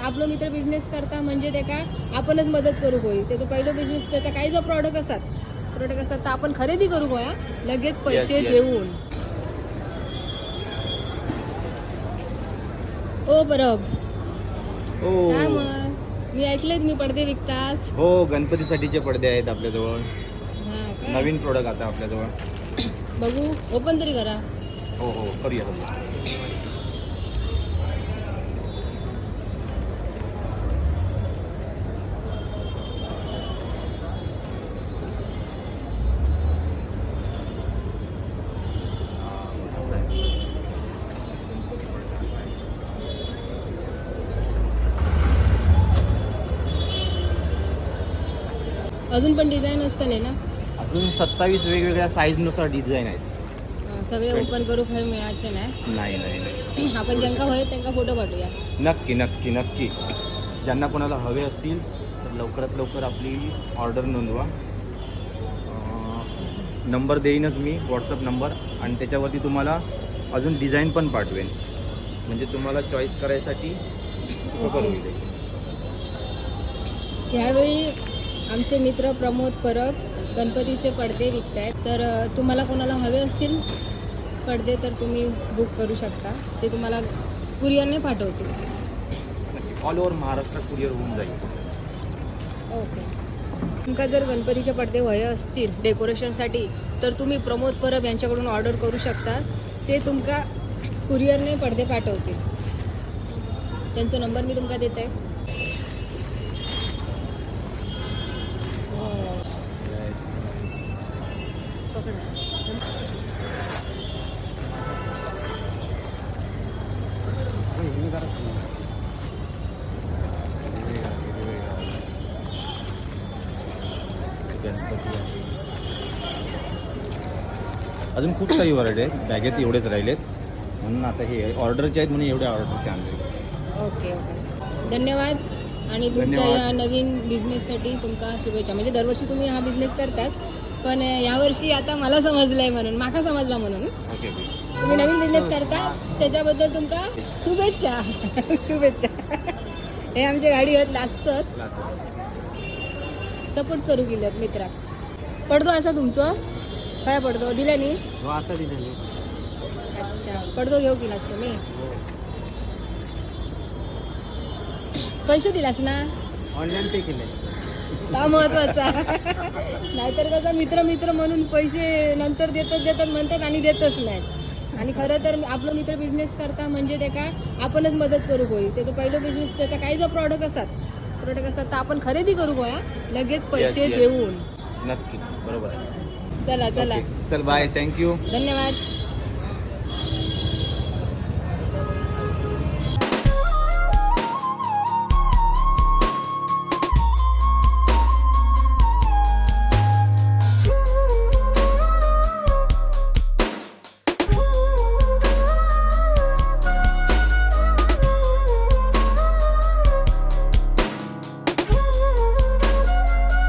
आपलो मित्र बिझनेस करता म्हणजे तेका आपणच मदत करू होई ते तो पहिलो बिझनेस त्याचा काही जो प्रॉडक्ट असतात तर आपण खरेदी करू गोया लगेच पैसे देऊन. ओ परब काय मग मी ऐकलंय तुम्ही पडदे विकतास. हो, गणपतीसाठीचे पडदे आहेत आपल्याजवळ. हा काय नवीन प्रोडक्ट आता आपल्याजवळ. बघू ओपन तरी करा. हो करूया. अजून पण डिझाईन असतले ना. अजून 27 वेगवेगळ्या साईजनुसार डिझाईन आहेत. सगळे ओपन करू काही मिळायचे नाही. नाही. आपण ज्यांका होय त्यांना फोटो पाठवूया. नक्की. ज्यांना कोणाला हवे असतील तर लवकरात लवकर आपली ऑर्डर नोंदवा. नंबर देईनच मी, व्हॉट्सअप नंबर, आणि त्याच्यावरती तुम्हाला अजून डिझाईन पण पाठवेन, म्हणजे तुम्हाला चॉईस करायसाठी सोपं करून देईल. यावेळी आमचे मित्र प्रमोद परब गणपतीचे पडदे विकतायत. तर तुम्हाला कोणाला हवे असतील पडदे तर तुम्ही बुक करू शकता. ते तुम्हाला कुरिअरने पाठवतील. ऑल ओव्हर महाराष्ट्र कुरिअर होऊन जाईल. ओके. तुमका जर गणपतीचे पडदे हवे असतील डेकोरेशनसाठी तर तुम्ही प्रमोद परब यांच्याकडून ऑर्डर करू शकता. ते तुमका कुरिअरने पडदे पाठवतील. त्यांचा नंबर मी तुमका देते. अजून खूप सारी व्हरायटी आहेत. बॅगेत एवढेच राहिलेत म्हणून आता हे ऑर्डरचे आहेत म्हणून एवढ्या ऑर्डरचे आणले. ओके. धन्यवाद. आणि तुमच्या या नवीन बिझनेससाठी तुमका शुभेच्छा. म्हणजे दरवर्षी तुम्ही हा बिझनेस करतात पण यावर्षी आता मला समजलंय म्हणून माका समजला म्हणून तुम्ही नवीन बिझनेस करता त्याच्याबद्दल तुमका शुभेच्छा. हे आमच्या गाडी आहेत लाजतात सपोर्ट करू गेल्यात मित्राक. पडदो असा तुमचं काय पडदो दिल्या नी. अच्छा पडदो घेऊ केलास तुम्ही. पैसे दिलास ना. ऑनलाईन पे केले. हा महत्वाचा. नाहीतर कसा मित्र म्हणून पैसे नंतर देतात म्हणतात आणि देतच नाहीत. आणि खरं तर आपलं मित्र बिझनेस करता म्हणजे त्याका आपणच मदत करू होई ते तो पहिलो बिझनेस त्याचा काही जो प्रॉडक्ट असतात तर आपण खरेदी करू गोया लगेच पैसे देऊन. नक्की बरोबर आहे. चला चल बाय. थँक्यू. धन्यवाद.